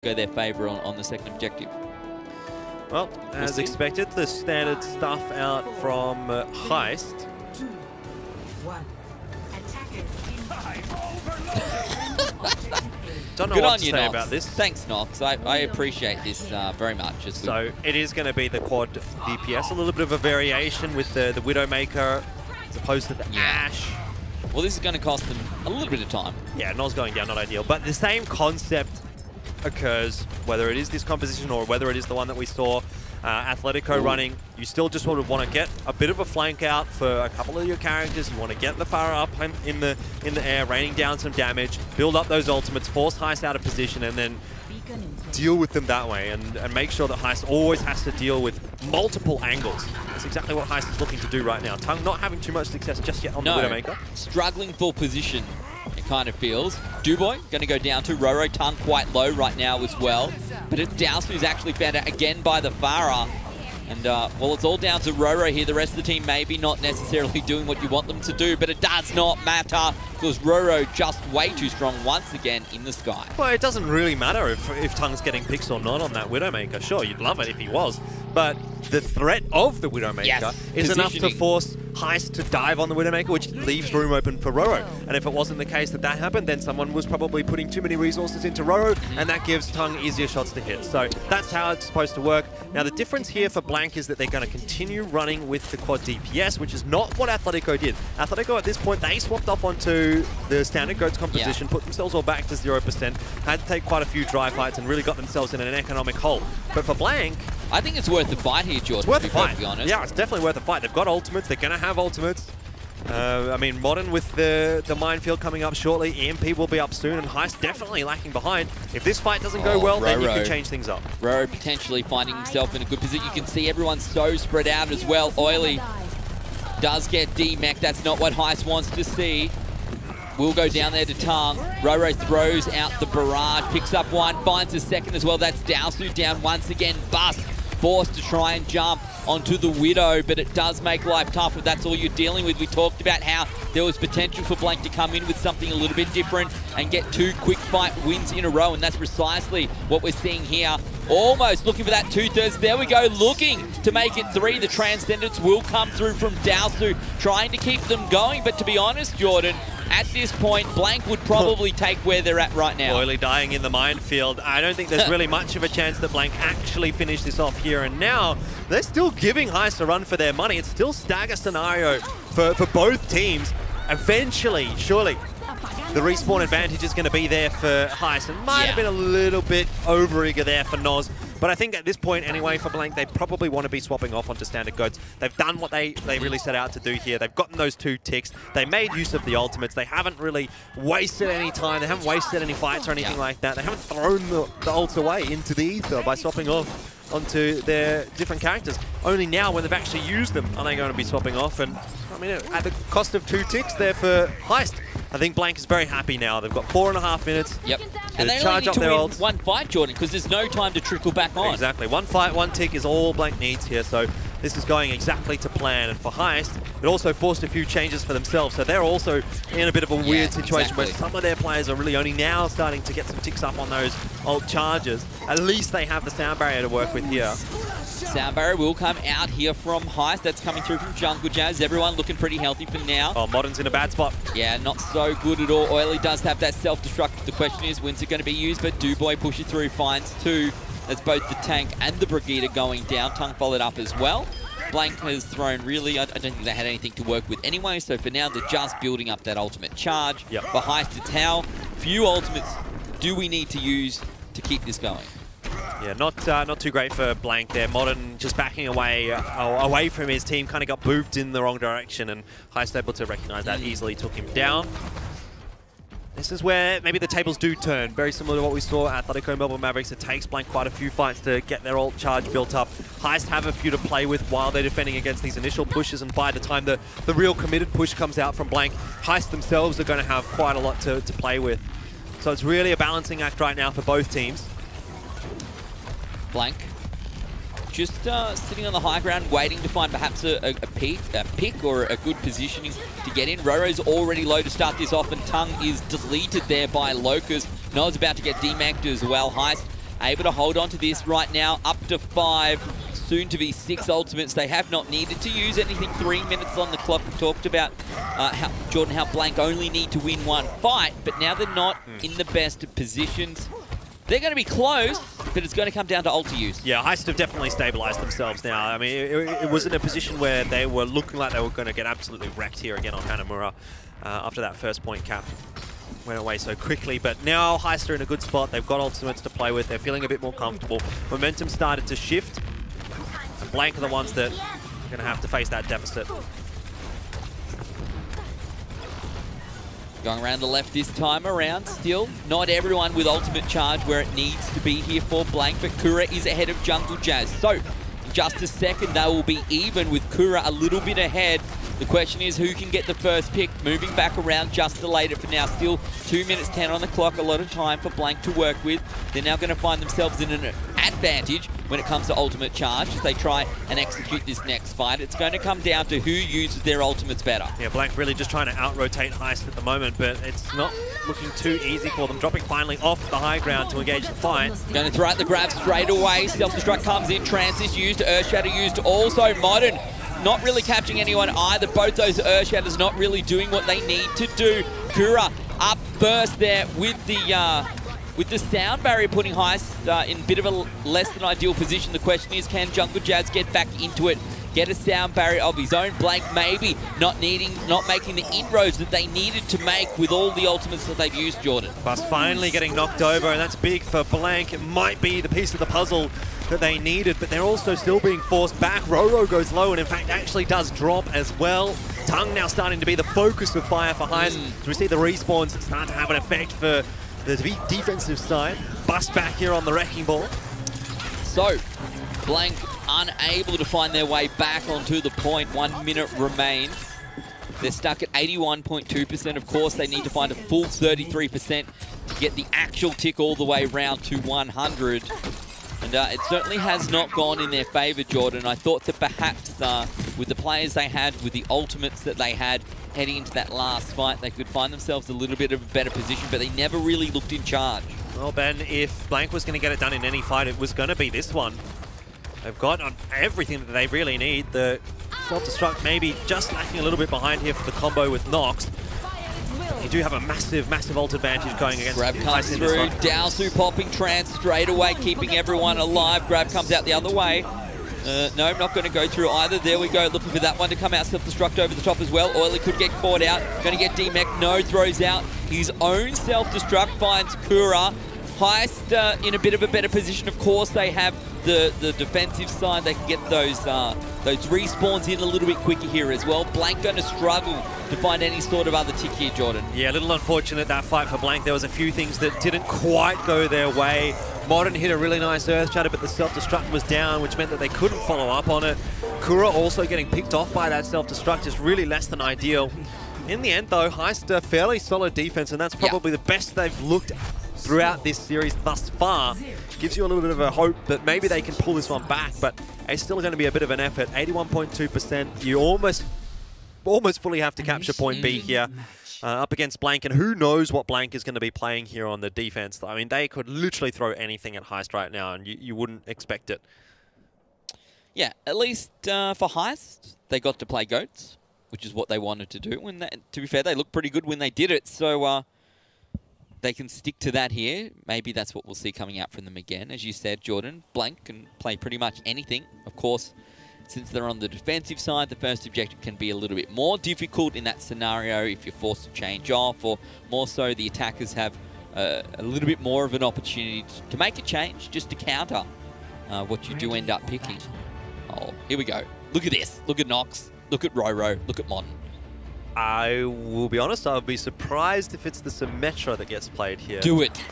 go their favour on the second objective. Well, as expected, the standard stuff out from HEIST. 2, 1. Don't know Good what on to you, say Nox. about this. Thanks, Nox. I appreciate this very much. So it is going to be the quad DPS, a little bit of a variation with the Widowmaker as opposed to the Ash. Well, this is going to cost them a little bit of time. Yeah, Noz going down, not ideal. But the same concept occurs, whether it is this composition or whether it is the one that we saw Athletico running. You still just sort of want to get a bit of a flank out for a couple of your characters. You want to get the fire up in the air, raining down some damage, build up those ultimates, force HEIST out of position, and then deal with them that way, and make sure that HEIST always has to deal with multiple angles. That's exactly what HEIST is looking to do right now. Tung not having too much success just yet on the Widowmaker. Struggling for position, it kind of feels. Duboy going to go down to Roro. Tung quite low right now as well. But it's Douse who's actually found out again by the Farah. And, well, it's all down to Roro here. The rest of the team maybe not necessarily doing what you want them to do, but it does not matter because Roro just way too strong once again in the sky. Well, it doesn't really matter if Tung's getting picks or not on that Widowmaker. Sure, you'd love it if he was, but the threat of the Widowmaker is enough to force HEIST to dive on the Widowmaker, which leaves room open for Roro. And if it wasn't the case that happened, then someone was probably putting too many resources into Roro, and that gives Tung easier shots to hit. So that's how it's supposed to work. Now, the difference here for Blank is that they're going to continue running with the quad DPS, which is not what Athletico did. Athletico, at this point, they swapped off onto the standard GOATS composition, put themselves all back to 0%, had to take quite a few dry fights and really got themselves in an economic hole. But for Blank, I think it's worth the fight here, Jordan. It's worth the fight. To be honest. Yeah, it's definitely worth the fight. They've got ultimates. They're going to have ultimates. I mean, Morton with the minefield coming up shortly. EMP will be up soon, and HEIST definitely lacking behind. If this fight doesn't go well, then you can change things up. Roro potentially finding himself in a good position. You can see everyone's so spread out as well. Oily does get D-mech. That's not what HEIST wants to see. We'll go down there to Tung. Roro throws out the barrage, picks up one, finds a second as well. That's Dowsu down once again. Bust. Forced to try and jump onto the Widow, but it does make life tough if that's all you're dealing with. We talked about how there was potential for Blank to come in with something a little bit different and get 2 quick fight wins in a row, and that's precisely what we're seeing here. Almost looking for that 2/3. There we go, looking to make it 3. The Transcendence will come through from Dowsu, trying to keep them going, but to be honest, Jordan, at this point, Blank would probably take where they're at right now. Oily dying in the minefield. I don't think there's really much of a chance that Blank actually finish this off here and now. They're still giving HEIST a run for their money. It's still stagger scenario for both teams. Eventually, surely, the respawn advantage is going to be there for HEIST. It might have been a little bit over-eager there for Noz. But I think at this point, anyway, for Blank, they probably want to be swapping off onto standard GOATS. They've done what they really set out to do here. They've gotten those 2 ticks. They made use of the ultimates. They haven't really wasted any time. They haven't wasted any fights or anything like that. They haven't thrown the ults away into the ether by swapping off onto their different characters. Only now, when they've actually used them, are they going to be swapping off. And, I mean, at the cost of 2 ticks there for HEIST, I think Blank is very happy now. They've got 4.5 minutes. And they only need to win 1 fight, Jordan, because there's no time to trickle back on. Exactly. 1 fight, 1 tick is all Blank needs here. So this is going exactly to plan. And for HEIST, it also forced a few changes for themselves. So they're also in a bit of a weird situation where some of their players are really only now starting to get some ticks up on those ult charges. At least they have the sound barrier to work with here. Sound barrier will come out here from HEIST. That's coming through from Jungle Jazz. Everyone looking pretty healthy for now. Oh, Morton's in a bad spot. Yeah, not so good at all. Oily does have that self-destruct. The question is, when's it going to be used? But Duboy pushes through, finds 2. That's both the tank and the Brigida going down. Tung followed up as well. Blank has thrown really, I don't think they had anything to work with anyway, so for now they're just building up that ultimate charge. For HEIST, it's how few ultimates do we need to use to keep this going? Yeah, not too great for Blank there. Morton just backing away from his team, kind of got booped in the wrong direction, and HEIST able to recognize that easily, took him down. This is where maybe the tables do turn, very similar to what we saw at Athletico Melbourne Mavericks. It takes Blank quite a few fights to get their ult charge built up. HEIST have a few to play with while they're defending against these initial pushes, and by the time the real committed push comes out from Blank, HEIST themselves are going to have quite a lot to play with. So it's really a balancing act right now for both teams. Blank just sitting on the high ground, waiting to find perhaps a pick or a good positioning to get in. Roro's already low to start this off, and Tung is deleted there by Locust. Noah's about to get demacked as well. HEIST able to hold on to this right now, up to 5, soon to be 6 ultimates. They have not needed to use anything. 3 minutes on the clock. We talked about how Blank only need to win 1 fight, but now they're not in the best of positions. They're going to be close, but it's going to come down to ulti use. Yeah, HEIST have definitely stabilized themselves now. I mean, it was in a position where they were looking like they were going to get absolutely wrecked here again on Hanamura after that first point cap went away so quickly. But now HEIST are in a good spot. They've got ultimates to play with. They're feeling a bit more comfortable. Momentum started to shift. And Blank are the ones that are going to have to face that deficit. Going around the left this time around, still not everyone with ultimate charge where it needs to be here for Blank, but Kura is ahead of Jungle Jazz. So, in just a second, they will be even with Kura a little bit ahead. The question is who can get the first pick. Moving back around, just delayed it for now. Still 2 minutes 10 on the clock, a lot of time for Blank to work with. They're now going to find themselves in an advantage when it comes to ultimate charge as they try and execute this next fight. It's going to come down to who uses their ultimates better. Yeah, Blank really just trying to out-rotate HEIST at the moment, but it's not looking too easy for them. Dropping finally off the high ground to engage the fight. Going to throw out the grab straight away. Self-destruct comes in, Trance is used, Earthshatter used also. Modern not really catching anyone either. Both those Earthshatters not really doing what they need to do. Kura up burst there with the sound barrier, putting HEIST in a bit of a less than ideal position. The question is, can Jungle Jazz get back into it? Get a sound barrier of his own. Blank maybe not making the inroads that they needed to make with all the ultimates that they've used, Jordan. Bus finally getting knocked over, and that's big for Blank. It might be the piece of the puzzle that they needed, but they're also still being forced back. Roro goes low, and in fact actually does drop as well. Tongue now starting to be the focus of fire for HEIST. So we see the respawns start to have an effect for the defensive side. Bus back here on the Wrecking Ball. So, Blank unable to find their way back onto the point. 1 minute remains. They're stuck at 81.2%. Of course, they need to find a full 33% to get the actual tick all the way round to 100. And it certainly has not gone in their favor, Jordan. I thought that perhaps with the players they had, with the ultimates that they had heading into that last fight, they could find themselves a little bit of a better position, but they never really looked in charge. Well, Ben, if Blank was going to get it done in any fight, it was going to be this one. They've got everything that they really need. The self-destruct maybe just lacking a little bit behind here for the combo with Nox. You do have a massive, massive ult advantage going against Grab comes through, Dowsu popping Trance straight away, keeping everyone alive. Grab comes out the other way. No, not going to go through either. There we go, looking for that one to come out. Self-destruct over the top as well. Oily could get caught out. Going to get D-Mech. No, throws out his own self-destruct, finds Kura. HEIST in a bit of a better position. Of course, they have the defensive side. They can get those respawns in a little bit quicker here as well. Blank going to struggle to find any sort of other tick here, Jordan. Yeah, a little unfortunate that fight for Blank. There was a few things that didn't quite go their way. Morton hit a really nice Earthshatter, but the self-destruct was down, which meant that they couldn't follow up on it. Kura also getting picked off by that self-destruct, just really less than ideal. In the end, though, HEIST a fairly solid defense, and that's probably the best they've looked throughout this series thus far. Gives you a little bit of a hope that maybe they can pull this one back, but it's still going to be a bit of an effort. 81.2%. You almost fully have to capture point B here up against Blank, and who knows what Blank is going to be playing here on the defense. I mean, they could literally throw anything at HEIST right now, and you wouldn't expect it. Yeah, at least for HEIST, they got to play GOATs, which is what they wanted to do. To be fair, they looked pretty good when they did it, so they can stick to that here. Maybe that's what we'll see coming out from them again. As you said, Jordan, Blank can play pretty much anything. Of course, since they're on the defensive side, the first objective can be a little bit more difficult in that scenario if you're forced to change off, or more so the attackers have a little bit more of an opportunity to make a change, just to counter what you do end up picking. Oh, here we go. Look at this. Look at Nox. Look at Roro. Look at Morton. I will be honest, I would be surprised if it's the Symmetra that gets played here. Do it.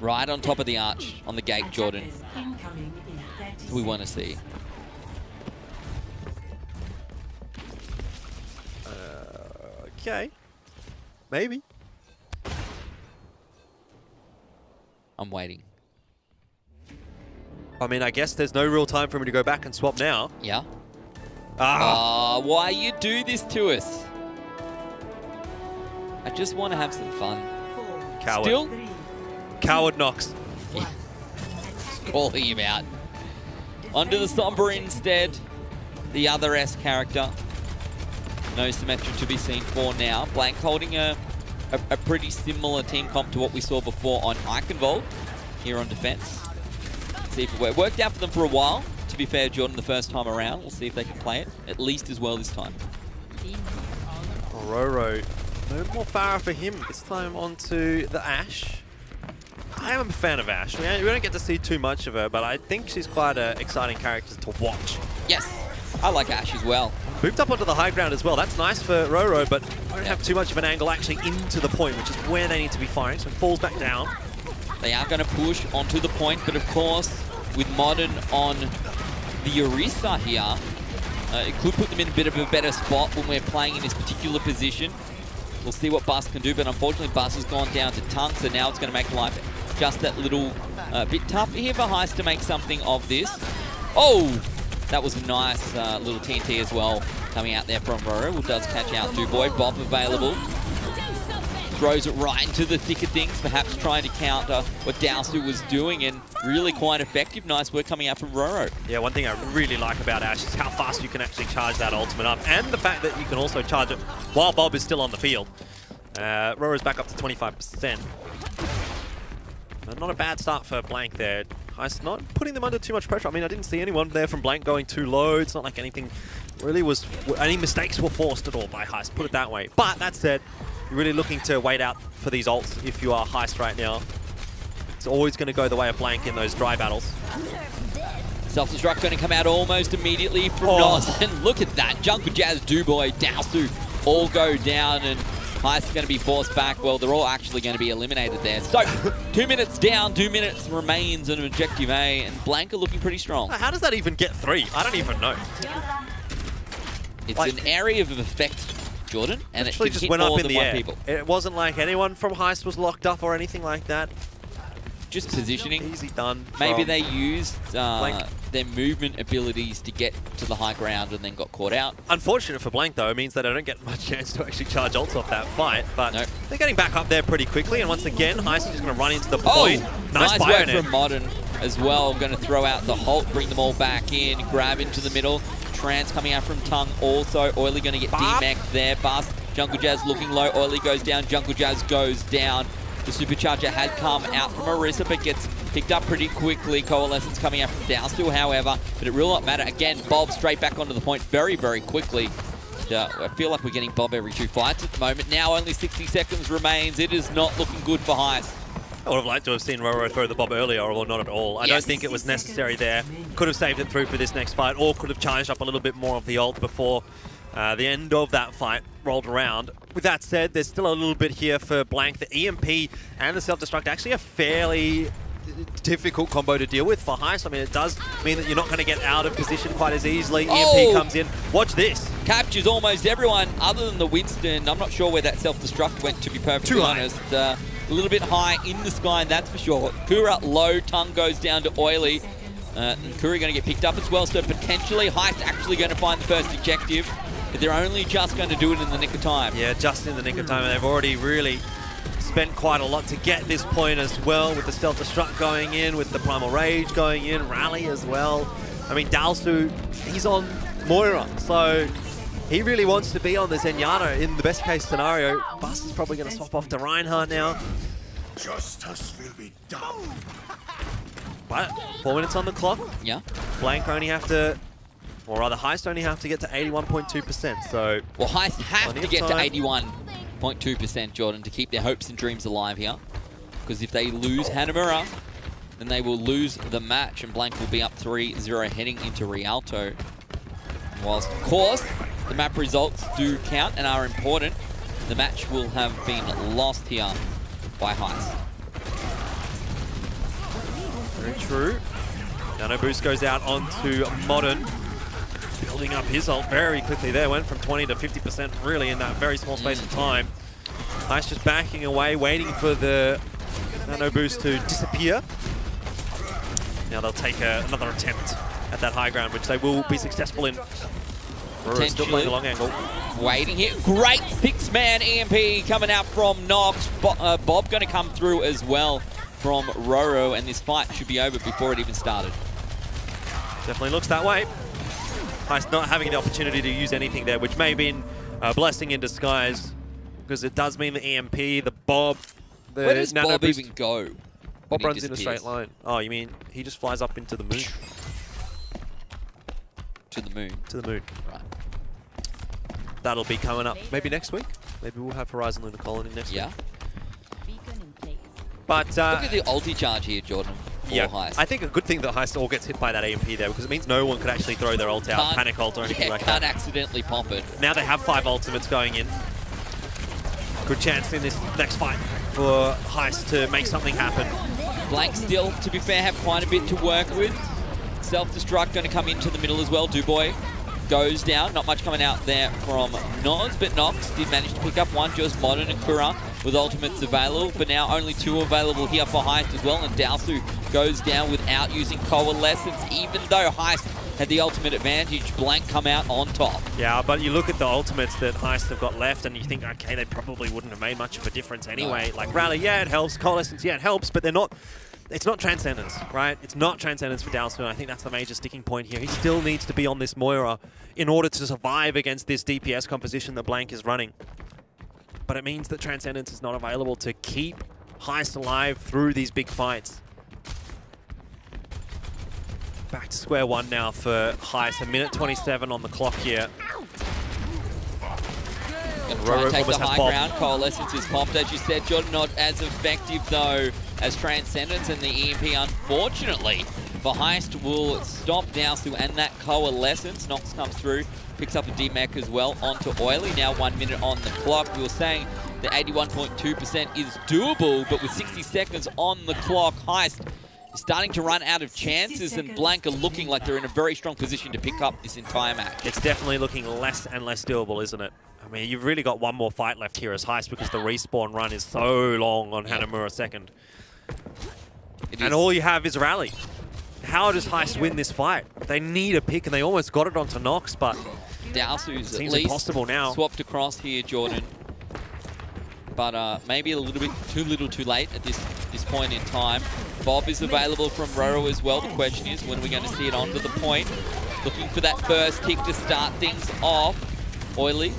Right on top of the arch, on the gate, Jordan. We want to see. Okay. Maybe. I'm waiting. I mean, I guess there's no real time for me to go back and swap now. Yeah. Why you do this to us? I just want to have some fun. Coward. Still? Coward Nox. Yeah. calling him out. Onto the Sombra instead. The other S character. No Symmetra to be seen for now. Blank holding a pretty similar team comp to what we saw before on Eichenwald here on defense. See if it worked out for them for a while. To be fair, Jordan, the first time around. We'll see if they can play it at least as well this time. Roro, no more Pharah for him. This time onto the Ashe. I am a fan of Ashe. We don't get to see too much of her, but I think she's quite an exciting character to watch. Yes, I like Ashe as well. Moved up onto the high ground as well. That's nice for Roro, but don't have too much of an angle actually into the point, which is where they need to be firing. So it falls back down. They are going to push onto the point, but of course, with Morton on the Orisa here, it could put them in a bit of a better spot when we're playing in this particular position. We'll see what Bus can do, but unfortunately Bus has gone down to Tung, so now it's going to make life just that little bit tougher here for HEIST to make something of this. Oh! That was a nice little TNT as well coming out there from Roro, who does catch out Duboy. Bob available. Throws it right into the thick of things, perhaps trying to counter what Dowsu was doing, and really quite effective. Nice work coming out from Roro. Yeah, one thing I really like about Ashe is how fast you can actually charge that ultimate up, and the fact that you can also charge it while Bob is still on the field. Roro's back up to 25%. Not a bad start for Blank there. HEIST not putting them under too much pressure. I mean, I didn't see anyone there from Blank going too low. It's not like anything really was, any mistakes were forced at all by HEIST, put it that way. But that said, you're really looking to wait out for these ults if you are HEIST right now. It's always going to go the way of Blank in those dry battles. Self-destruct going to come out almost immediately from Nos. And look at that. Jungle Jazz, Duboy, Dowsu all go down, and HEIST going to be forced back. Well, they're all actually going to be eliminated there. So, 2 minutes down, 2 minutes remains on Objective A, and Blank are looking pretty strong. How does that even get 3? I don't even know. It's like, an area of effect, Jordan, and it can just hit went more up in than the one air. people. It wasn't like anyone from HEIST was locked up or anything like that. Just positioning. Easy done. Maybe they used their movement abilities to get to the high ground and then got caught out. Unfortunate for Blank, though, it means that I don't get much chance to actually charge ults off that fight. But they're getting back up there pretty quickly. And once again, HEIST is just going to run into the point. Nice work from Morton as well. Going to throw out the Hulk, bring them all back in, grab into the middle. Trans coming out from Tung also. Oily going to get D-Mech there. Bust. Jungle Jazz looking low. Oily goes down. Jungle Jazz goes down. The Supercharger had come out from Orisa, but gets picked up pretty quickly. Coalescence coming out from Dowsu, however, but it will not matter. Again, Bob straight back onto the point very, very quickly. I feel like we're getting Bob every 2 fights at the moment. Now only 60 seconds remains. It is not looking good for HEIST. I would have liked to have seen Roro throw the Bob earlier, or not at all. I don't think it was necessary there. Could have saved it through for this next fight, or could have charged up a little bit more of the ult before the end of that fight rolled around. With that said, there's still a little bit here for Blank. The EMP and the self-destruct actually a fairly difficult combo to deal with for HEIST. I mean, it does mean that you're not going to get out of position quite as easily. EMP comes in. Watch this. Captures almost everyone other than the Winston. I'm not sure where that self-destruct went, to be perfectly honest. A little bit high in the sky, and that's for sure. Kura low, Tung goes down to Oily. And Kura going to get picked up as well, so potentially HEIST actually going to find the first objective. But they're only just going to do it in the nick of time. Yeah, just in the nick of time. And they've already really spent quite a lot to get this point as well, with the Stealth Destruct going in, with the Primal Rage going in, Rally as well. I mean, Dowsu, he's on Moira, so he really wants to be on the Zenyatta in the best case scenario. Bus is probably going to swap off to Reinhardt now. Justice will be done. But 4 minutes on the clock. Yeah. Blank only have to, or rather HEIST only have to get to 81.2%, so... Well, HEIST have to get to 81.2%, Jordan, to keep their hopes and dreams alive here. Because if they lose Hanamura, then they will lose the match, and Blank will be up 3-0 heading into Rialto. Whilst, of course, the map results do count and are important, the match will have been lost here by HEIST. Very true. Nano Boost goes out onto Morton. Building up his ult very quickly there. Went from 20 to 50% really in that very small space of time. HEIST just backing away, waiting for the Nano Boost to disappear. Now they'll take another attempt at that high ground, which they will be successful in. Roro still playing a long angle. Waiting here. Great 6-man EMP coming out from Nox. Bob going to come through as well. from Roro, and this fight should be over before it even started. Definitely looks that way. HEIST not having the opportunity to use anything there, which may have been a blessing in disguise, because it does mean the EMP, the Bob, the Where does nano Bob boost. even go? Bob runs in a straight line. Oh, you mean he just flies up into the moon? To the moon. To the moon. Right. That'll be coming up maybe next week. Maybe we'll have Horizon Lunar Colony next week. But look at the ulti charge here, Jordan. Yeah, HEIST. I think a good thing that HEIST all gets hit by that EMP there, because it means no one could actually throw their ult out, panic ult or anything like that. Can't accidentally pop it. Now they have 5 ultimates going in. Good chance in this next fight for HEIST to make something happen. Blank still, to be fair, have quite a bit to work with. Self-destruct going to come into the middle as well. Dubois goes down. Not much coming out there from Noz, but Nox did manage to pick up one. Just Morton and Kura with ultimates available, but now only 2 available here for HEIST as well. And Dalsu goes down without using Coalescence, even though HEIST had the ultimate advantage. Blank come out on top. Yeah, but you look at the ultimates that HEIST have got left and you think, okay, they probably wouldn't have made much of a difference anyway. No. Like Rally, yeah, it helps. Coalescence, yeah, it helps, but they're not... It's not Transcendence, right? It's not Transcendence for Dalsu, and I think that's the major sticking point here. He still needs to be on this Moira in order to survive against this DPS composition that Blank is running. But it means that Transcendence is not available to keep HEIST alive through these big fights. Back to square one now for HEIST. 1:27 on the clock here. Going to try and take the high ground. Coalescence is popped, as you said, Jordan. Not as effective, though, as Transcendence, and the EMP, unfortunately, for HEIST will stop Dalsu and that Coalescence. Nox comes through, picks up a D-Mech as well onto Oily. Now 1 minute on the clock. We were saying the 81.2% is doable, but with 60 seconds on the clock, HEIST is starting to run out of chances, and Blank are looking like they're in a very strong position to pick up this entire match. It's definitely looking less and less doable, isn't it? I mean, you've really got one more fight left here as HEIST, because the respawn run is so long on Hanamura second. And all you have is Rally. How does HEIST win this fight? They need a pick, and they almost got it onto Nox, but Dalsu's it seems at least impossible now. Swapped across here, Jordan. But maybe a little bit too little too late at this point in time. Bob is available from Roro as well. The question is, when are we going to see it onto the point? Looking for that first kick to start things off. Oily.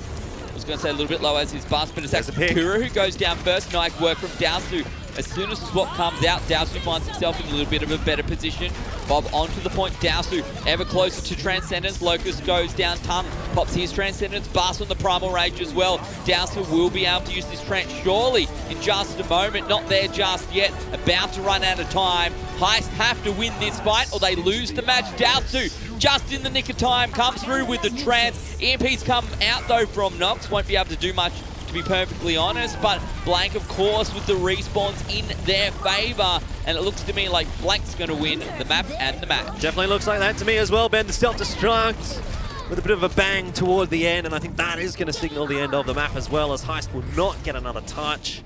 I was going to say a little bit low as his bust, but it's actually Kura who goes down first. Nice work from Dalsu. As soon as the swap comes out, Dalsu finds himself in a little bit of a better position. Bob onto the point. Dalsu ever closer to Transcendence. Locust goes down. Tum pops his Transcendence. Bust on the Primal Rage as well. Dalsu will be able to use this Trans surely in just a moment. Not there just yet. About to run out of time. HEIST have to win this fight or they lose the match. Dalsu just in the nick of time comes through with the Trans. EMP's come out though from Nox. Won't be able to do much, to be perfectly honest, but Blank, of course, with the respawns in their favor, and it looks to me like Blank's going to win the map and the match. Definitely looks like that to me as well, Ben. The self-destruct with a bit of a bang toward the end, and I think that is going to signal the end of the map as well, as HEIST will not get another touch.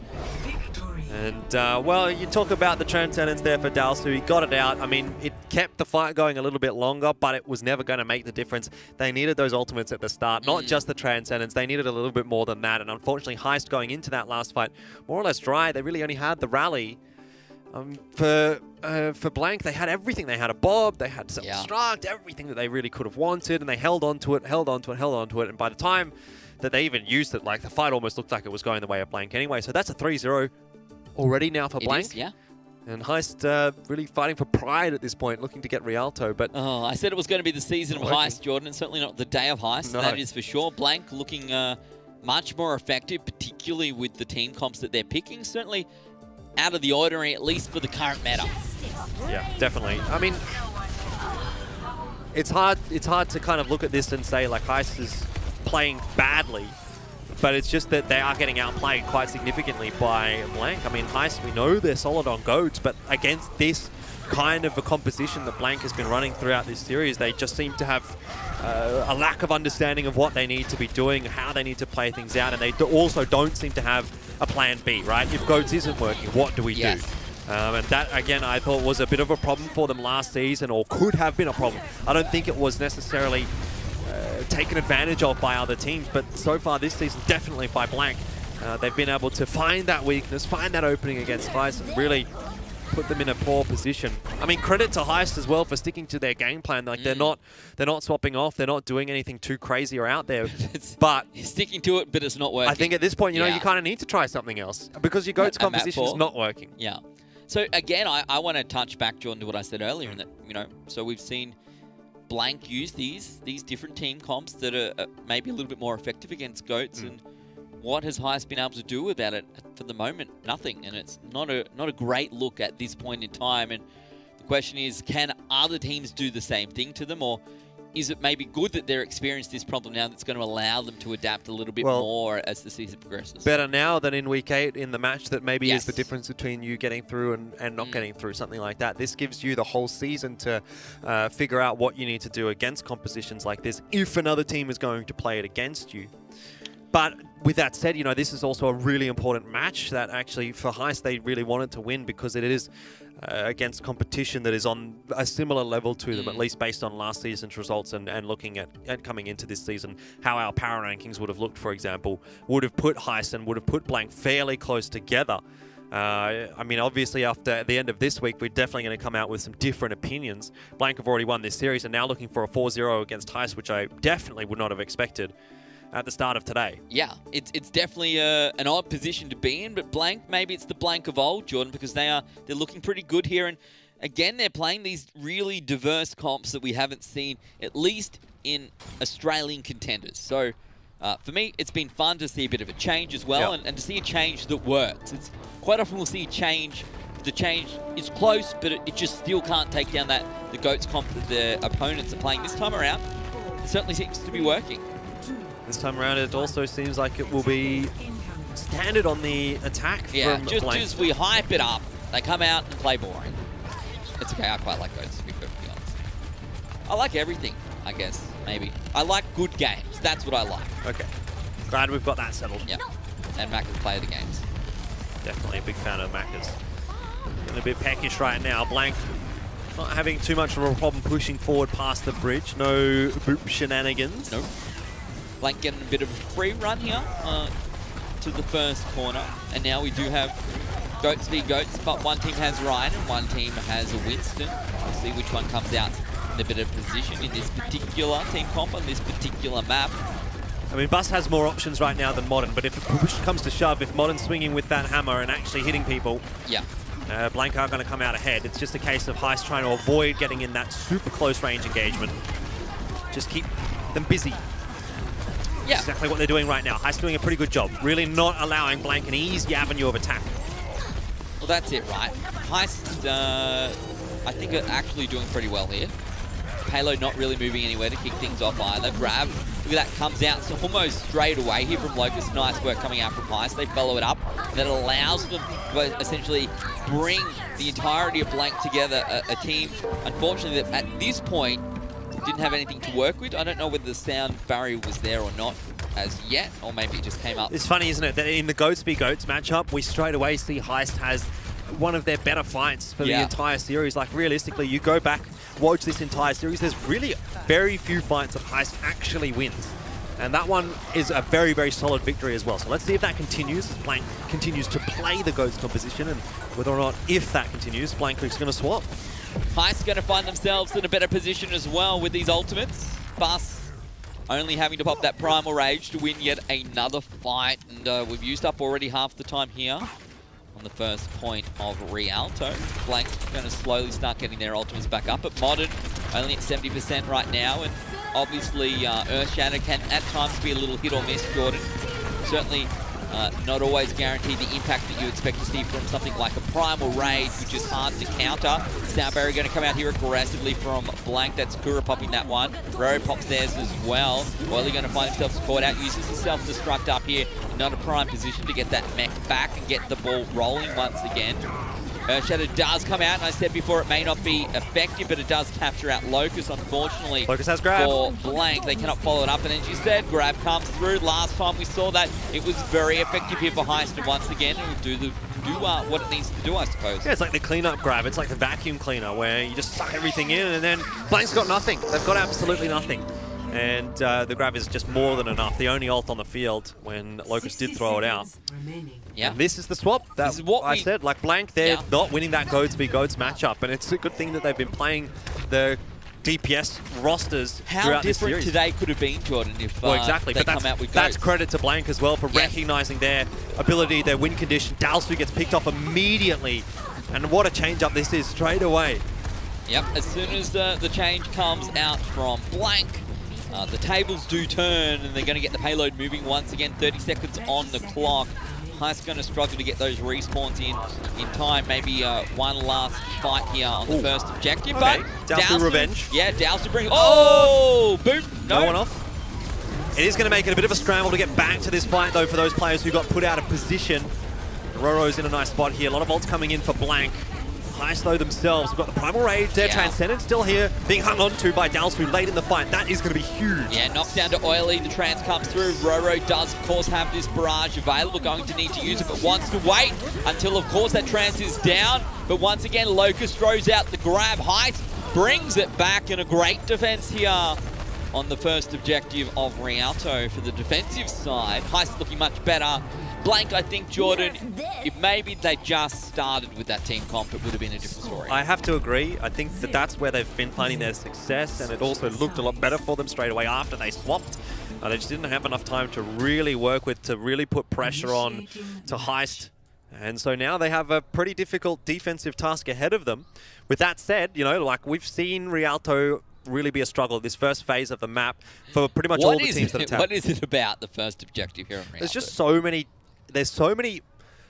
And, well, you talk about the Transcendence there for Dalsu. He got it out. I mean, it kept the fight going a little bit longer, but it was never going to make the difference. They needed those ultimates at the start, not just the Transcendence. They needed a little bit more than that. And unfortunately, HEIST going into that last fight, more or less dry. They really only had the Rally. For Blank, they had everything. They had a Bob, they had self-destruct, everything that they really could have wanted, and they held on to it, held on to it, held on to it. And by the time that they even used it, like, the fight almost looked like it was going the way of Blank anyway. So that's a 3-0. Already now for Blank. Is, yeah. And HEIST really fighting for pride at this point, looking to get Rialto, but... Oh, I said it was going to be the season of HEIST, Jordan, and certainly not the day of HEIST, that is for sure. Blank looking much more effective, particularly with the team comps that they're picking. Certainly out of the ordinary, at least for the current meta. Yeah, definitely. I mean, it's hard to kind of look at this and say, like, HEIST is playing badly. But it's just that they are getting outplayed quite significantly by Blank. I mean, HEIST, we know they're solid on goats, but against this kind of a composition that Blank has been running throughout this series, they just seem to have a lack of understanding of what they need to be doing, how they need to play things out, and they also don't seem to have a plan B, right? If goats isn't working, what do we do? And that, again, I thought was a bit of a problem for them last season, or could have been a problem. I don't think it was necessarily taken advantage of by other teams, but so far this season, definitely by Blank. They've been able to find that weakness, find that opening against HEIST, and really put them in a poor position. I mean, credit to HEIST as well for sticking to their game plan. Like they're not swapping off. They're not doing anything too crazy or out there. But you're sticking to it, but it's not working. I think at this point, you know, you kind of need to try something else because your GOATS composition is not working. Yeah. So again, I want to touch back, Jordan, to what I said earlier, in that, you know, so we've seen Blank use these different team comps that are maybe a little bit more effective against GOATS, and what has HEIST been able to do about it? For the moment, nothing, and it's not a great look at this point in time. And the question is, can other teams do the same thing to them, or is it maybe good that they're experienced this problem now that's going to allow them to adapt a little bit more as the season progresses? Better now than in week 8 in the match that maybe is the difference between you getting through and not getting through, something like that. This gives you the whole season to figure out what you need to do against compositions like this if another team is going to play it against you. But with that said, you know, this is also a really important match that actually for HEIST they really wanted to win because it is against competition that is on a similar level to them, at least based on last season's results and looking at coming into this season, how our power rankings would have looked, for example, would have put HEIST and would have put Blank fairly close together. I mean, obviously, after the end of this week, we're definitely going to come out with some different opinions. Blank have already won this series and now looking for a 4-0 against HEIST, which I definitely would not have expected at the start of today. Yeah, it's definitely an odd position to be in, but Blank, maybe it's the Blank of old, Jordan, because they're looking pretty good here. And again, they're playing these really diverse comps that we haven't seen, at least in Australian contenders. So for me, it's been fun to see a bit of a change as well, and to see a change that works. It's quite often we'll see a change. The change is close, but it just still can't take down the GOATS comp that the opponents are playing. This time around, it certainly seems to be working. This time around, it also seems like it will be standard on the attack from just Blank. as we hype it up, they come out and play boring. It's okay, I quite like GOATS, to be perfectly honest. I like everything, I guess, maybe. I like good games. That's what I like. Okay. Glad we've got that settled. Yeah. And Macca's play the games. Definitely a big fan of Macca's. A bit peckish right now. Blank not having too much of a problem pushing forward past the bridge. No boop shenanigans. Nope. Blank getting a bit of a free run here to the first corner. And now we do have GOATS v GOATS, but one team has Ryan and one team has a Winston. We'll see which one comes out in a better position in this particular team comp on this particular map. I mean, Bus has more options right now than Morton, but if push comes to shove, if Morton's swinging with that hammer and actually hitting people, Blank aren't going to come out ahead. It's just a case of HEIST trying to avoid getting in that super close range engagement. Just keep them busy. Yeah. Exactly what they're doing right now. HEIST doing a pretty good job. Really not allowing Blank an easy avenue of attack. Well, that's it, right? HEIST, I think, are actually doing pretty well here. Kale not really moving anywhere to kick things off either. Grab, look at that, comes out so almost straight away here from Locust. Nice work coming out from HEIST. They follow it up. That allows them to essentially bring the entirety of Blank together. A team, unfortunately, that at this point didn't have anything to work with. I don't know whether the sound barrier was there or not as yet, or maybe it just came up. It's funny, isn't it, that in the GOATS v GOATS matchup, we straight away see HEIST has one of their better fights for the entire series. Like, realistically, you go back, watch this entire series, there's really very few fights that HEIST actually wins. And that one is a very, very solid victory as well. So let's see if that continues, as Blank continues to play the GOATS composition, and whether or not, if that continues, Blank is going to swap. HEIST going to find themselves in a better position as well with these ultimates. Bus only having to pop that Primal Rage to win yet another fight. And we've used up already half the time here on the first point of Rialto. Blank going to slowly start getting their ultimates back up. But Morton only at 70% right now. And obviously Earthshatter can at times be a little hit or miss, Jordan. Certainly not always guarantee the impact that you expect to see from something like a Primal Rage, which is hard to counter. Sound Barrier going to come out here aggressively from Blank. That's Kura popping that one. Roro pops theirs as well. Oily going to find himself caught out. Uses the self-destruct up here. Not a prime position to get that mech back and get the ball rolling once again. Earthshatter does come out, and I said before it may not be effective, but it does capture out Locust, unfortunately. Locust has grab. For Blank, they cannot follow it up, and as you said, grab comes through. Last time we saw that, it was very effective here for HEIST once again, and will do what it needs to do, I suppose. Yeah, it's like the cleanup grab. It's like the vacuum cleaner, where you just suck everything in, and then Blank's got nothing. They've got absolutely nothing. And the grab is just more than enough. The only ult on the field when Locust did throw it out. Yeah. And this is the swap that I said. Like Blank, they're not winning that Goats v Goats matchup. And it's a good thing that they've been playing the DPS rosters throughout this series. How different today could have been, Jordan, if well, exactly. they But come out with that's Goats. credit to Blank as well for recognizing their ability, their win condition. Dalsu gets picked off immediately. And what a change up this is straight away. Yep, as soon as the change comes out from Blank, the tables do turn and they're going to get the payload moving once again. 30 seconds on the clock. HEIST going to struggle to get those respawns in time. Maybe one last fight here on the first objective. Okay. But Dalsu revenge. Yeah, Dalsu brings... Oh! Boom! No one off. It is going to make it a bit of a scramble to get back to this fight, though, for those players who got put out of position. Roro's in a nice spot here. A lot of ults coming in for Blank. HEIST, though, themselves have got the Primal Rage. Their Transcendence still here, being hung on to by Dalsu late in the fight. That is going to be huge. Yeah, knocks down to Oily. The Trans comes through. Roro does, of course, have this barrage available. Going to need to use it, but wants to wait until, of course, that Trans is down. But once again, Locust throws out the grab. HEIST brings it back, and a great defense here on the first objective of Rialto for the defensive side. HEIST looking much better. Blank, I think, Jordan, if maybe they just started with that team comp, it would have been a different story. I have to agree. I think that that's where they've been finding their success, and it also looked a lot better for them straight away after they swapped. They just didn't have enough time to really work with, to really put pressure on to HEIST. And so now they have a pretty difficult defensive task ahead of them. With that said, you know, like we've seen Rialto really be a struggle this first phase of the map for pretty much all the teams that attack. What is it about the first objective here in Rialto? There's just so many... There's so many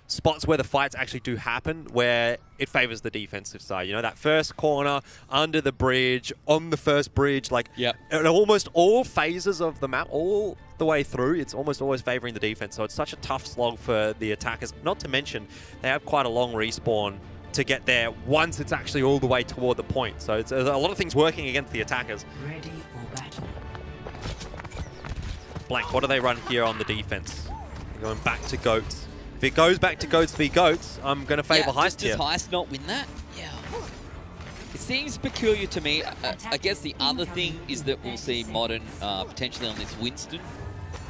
spots where the fights actually do happen where it favors the defensive side. You know, that first corner, under the bridge, on the first bridge, like in almost all phases of the map, all the way through, it's almost always favoring the defense. So it's such a tough slog for the attackers. Not to mention, they have quite a long respawn to get there once it's actually all the way toward the point. So it's a lot of things working against the attackers. Ready for battle. Blank, what do they run here on the defense? Going back to Goats. If it goes back to Goats v Goats, I'm going to favour HEIST here. Does HEIST not win that? Yeah. It seems peculiar to me. I guess the other thing is that we'll see Morton potentially on this Winston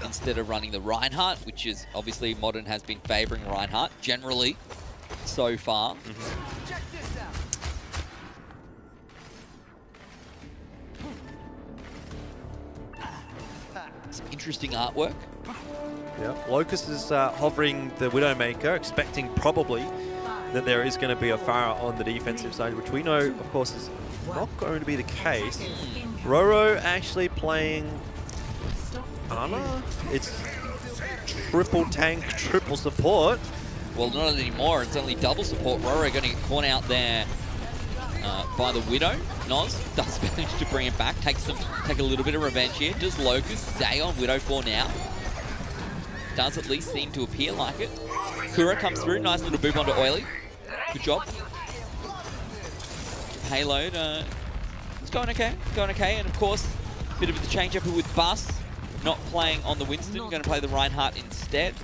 instead of running the Reinhardt, which is obviously Morton has been favouring Reinhardt generally so far. Some interesting artwork. Yeah, Locust is hovering the Widowmaker, expecting probably that there is going to be a Pharah on the defensive side, which we know, of course, is not going to be the case. Roro actually playing Ana. It's triple tank, triple support. Well, not anymore. It's only double support. Roro going to get caught out there by the Widow. Noz does manage to bring it back. Take a little bit of revenge here. Does Locust stay on Widow for now? Does at least seem to appear like it. Kura comes through. Nice little boop onto Oily. Good job. Payload. It's going okay. Going okay. And of course, a bit of the change up with Bus. Not playing on the Winston. Going to play the Reinhardt instead.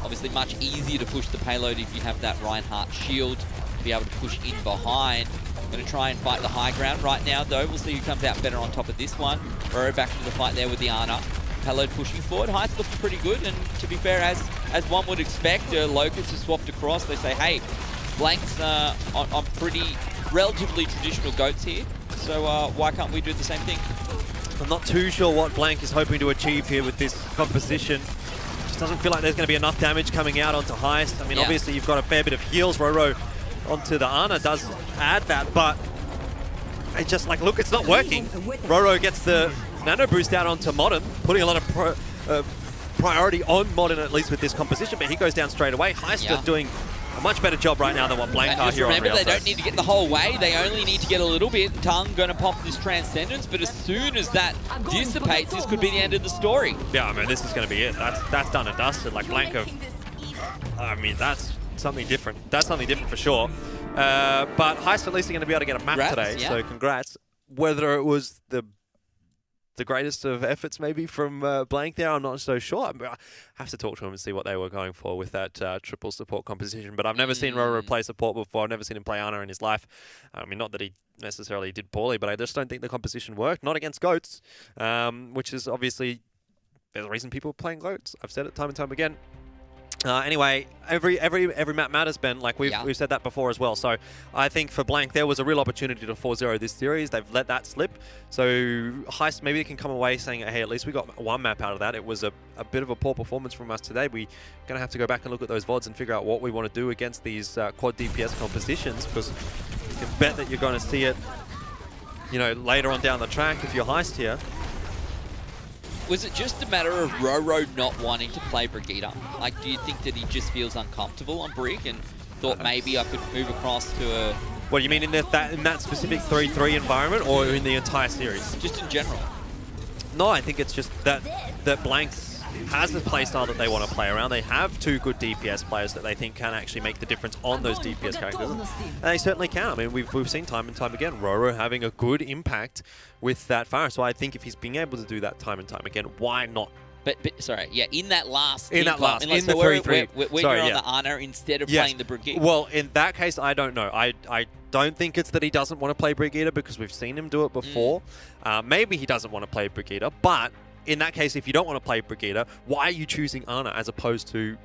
Obviously much easier to push the payload if you have that Reinhardt shield to be able to push in behind. Going to try and fight the high ground right now, though. We'll see who comes out better on top of this one. Roro back to the fight there with the Ana. Payload pushing forward. HEIST looking pretty good, and to be fair, as one would expect, Locust has swapped across. They say, hey, Blank's on pretty relatively traditional Goats here, so why can't we do the same thing? I'm not too sure what Blank is hoping to achieve here with this composition. Just doesn't feel like there's going to be enough damage coming out onto HEIST. I mean, obviously you've got a fair bit of heals. Roro onto the Ana does add that, but it's just like, look, it's not working. Roro gets the nano boost out onto Morton, putting a lot of priority on Morton, at least with this composition, but he goes down straight away. HEIST are doing a much better job right now than what Blank are here on remember, Rialto. they don't need to get the whole way. They only need to get a little bit. Tongue going to pop this Transcendence, but as soon as that dissipates, this could be the end of the story. Yeah, I mean, this is going to be it. That's done and dusted. Like, Blank I mean, that's something different. That's something different for sure. But HEIST at least are going to be able to get a map today, so congrats. Whether it was the the greatest of efforts maybe from Blank there. I'm not so sure. I have to talk to him and see what they were going for with that triple support composition. But I've never seen Roro play support before. I've never seen him play Ana in his life. I mean, not that he necessarily did poorly, but I just don't think the composition worked. Not against GOATs, which is obviously, there's a reason people are playing GOATs. I've said it time and time again. Anyway, every map matters, Ben. Like we've said that before as well. So I think for Blank, there was a real opportunity to 4-0 this series. They've let that slip. So HEIST, maybe they can come away saying, hey, at least we got one map out of that. It was a bit of a poor performance from us today. We're going to have to go back and look at those VODs and figure out what we want to do against these quad DPS compositions, because you can bet that you're going to see it, you know, later on down the track if you're HEIST here. Was it just a matter of Roro not wanting to play Brigitte? Like, do you think that he just feels uncomfortable on Brig and thought maybe I could move across to a... What, you mean in that specific 3-3 environment, or in the entire series? Just in general. No, I think it's just that Blank has the playstyle that they want to play around. They have two good DPS players that they think can actually make the difference on those DPS characters. And they certainly can. I mean, we've seen time and time again Roro having a good impact with that Pharah. So I think if he's being able to do that time and time again, why not? But sorry, yeah, in that last... In the 3-3. When you're on the Ana instead of playing the Brigitte. Well, in that case, I don't know. I don't think it's that he doesn't want to play Brigitte, because we've seen him do it before. Maybe he doesn't want to play Brigitte, but in that case, if you don't want to play Brigitte, why are you choosing Ana as opposed to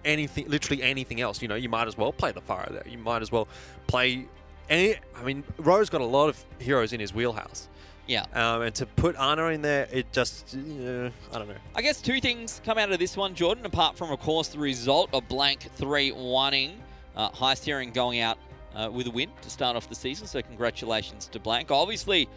anything, literally anything else? You know, you might as well play the Pharah there. You might as well play any... I mean, Ro's got a lot of heroes in his wheelhouse. Yeah. And to put Ana in there, it just... I don't know. I guess two things come out of this one, Jordan, apart from, of course, the result of Blank 3-1-ing HEIST here and going out with a win to start off the season. So congratulations to Blank. Obviously,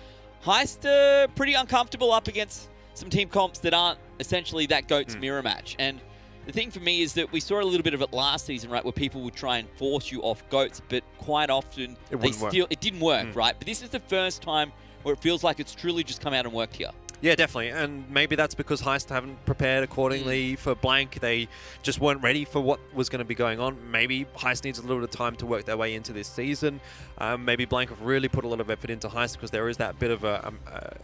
HEIST pretty uncomfortable up against some team comps that aren't essentially that GOAT's mirror match. And the thing for me is that we saw a little bit of it last season, right, where people would try and force you off GOATs, but quite often it didn't work, right? But this is the first time where it feels like it's truly just come out and worked here. Yeah, definitely. And maybe that's because HEIST haven't prepared accordingly for Blank. They just weren't ready for what was going to be going on. Maybe HEIST needs a little bit of time to work their way into this season. Maybe Blank have really put a lot of effort into HEIST, because there is that bit of a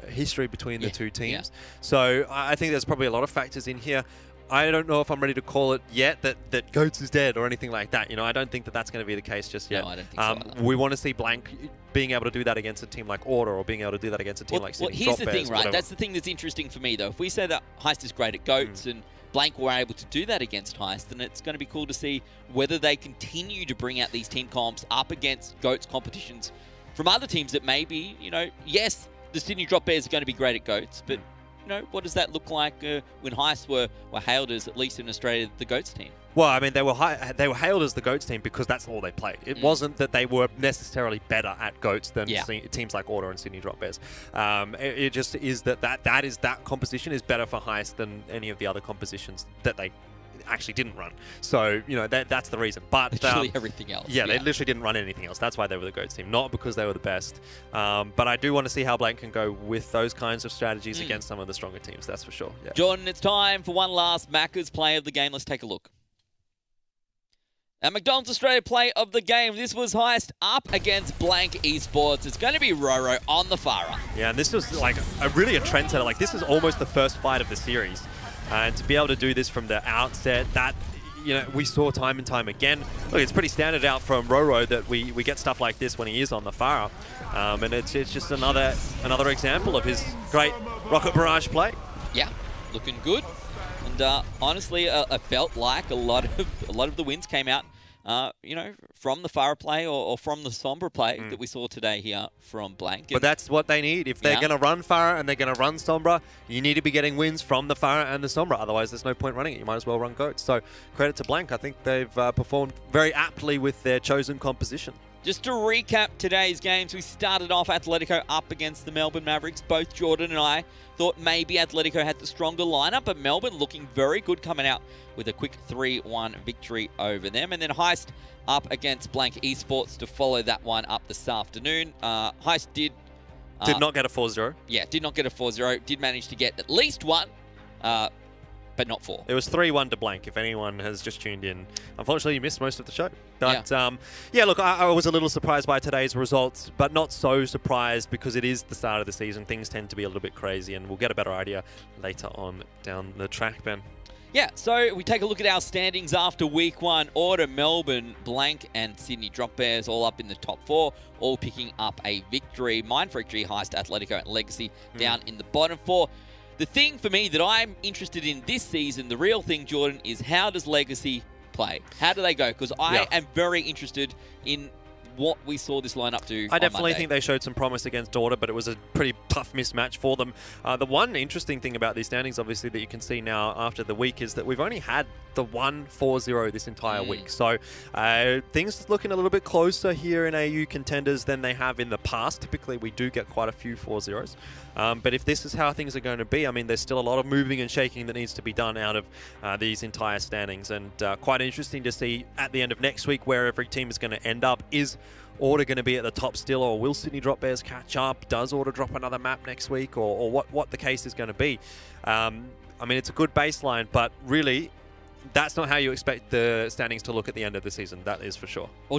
history between the two teams. So I think there's probably a lot of factors in here. I don't know if I'm ready to call it yet that GOATS is dead or anything like that. You know, I don't think that that's going to be the case just yet. No, I don't think so. We want to see Blank being able to do that against a team like Order, or being able to do that against a team like Sydney. Here's the thing, right? Whatever. That's the thing that's interesting for me, though. If we say that HEIST is great at GOATS and Blank were able to do that against HEIST, then it's going to be cool to see whether they continue to bring out these team comps up against GOATS competitions from other teams that maybe, you know, yes, the Sydney Drop Bears are going to be great at GOATS, but you know, what does that look like when HEIST were hailed as, at least in Australia, the GOATS team? Well, I mean, they were hailed as the GOATS team because that's all they played. It wasn't that they were necessarily better at GOATS than teams like Order and Sydney Drop Bears. It just is that composition is better for HEIST than any of the other compositions that they actually didn't run. So, you know, that's the reason. But literally everything else. Yeah, they literally didn't run anything else. That's why they were the GOATS team, not because they were the best. But I do want to see how Blank can go with those kinds of strategies against some of the stronger teams, that's for sure. Yeah. Jordan, it's time for one last Macca's play of the game. Let's take a look. Our McDonalds Australia play of the game. This was HEIST up against Blank Esports. It's going to be Roro on the Pharah. Yeah, and this was like really a trendsetter. Like, this is almost the first fight of the series. And to be able to do this from the outset, that, you know, we saw time and time again. Look, it's pretty standard out from Roro that we get stuff like this when he is on the Pharah. And it's just another example of his great rocket barrage play. Yeah, looking good. And honestly, I felt like a lot of the wins came out, you know, from the Pharah play or from the Sombra play that we saw today here from Blank. But that's what they need. If they're going to run Pharah and they're going to run Sombra, you need to be getting wins from the Pharah and the Sombra. Otherwise, there's no point running it. You might as well run GOATs. So credit to Blank. I think they've performed very aptly with their chosen composition. Just to recap today's games, we started off Atletico up against the Melbourne Mavericks. Both Jordan and I thought maybe Atletico had the stronger lineup, but Melbourne looking very good, coming out with a quick 3-1 victory over them. And then HEIST up against Blank Esports to follow that one up this afternoon. HEIST did not get a 4-0. Yeah, did not get a 4-0. Did manage to get at least one. But but not 4. It was 3-1 to blank, if anyone has just tuned in. Unfortunately, you missed most of the show. But, yeah, look, I was a little surprised by today's results, but not so surprised because it is the start of the season. Things tend to be a little bit crazy, and we'll get a better idea later on down the track, Ben. Yeah, so we take a look at our standings after week 1. Order, Melbourne, Blank, and Sydney Drop Bears all up in the top 4, all picking up a victory. Mindfreak, G, Heist, Atletico, and Legacy down in the bottom 4. The thing for me that I'm interested in this season, the real thing, Jordan, is how does Legacy play? How do they go? Because I am very interested in what we saw this lineup do. I definitely think they showed some promise against Order, but it was a pretty tough mismatch for them. The one interesting thing about these standings, obviously, that you can see now after the week is that we've only had the 1-4-0 this entire week. So things looking a little bit closer here in AU Contenders than they have in the past. Typically, we do get quite a few 4-0s. But if this is how things are going to be, I mean, there's still a lot of moving and shaking that needs to be done out of these entire standings. And quite interesting to see at the end of next week where every team is going to end up. Is Order going to be at the top still, or will Sydney Drop Bears catch up? Does Order drop another map next week, or what the case is going to be? I mean, it's a good baseline, but really, that's not how you expect the standings to look at the end of the season. That is for sure. Well,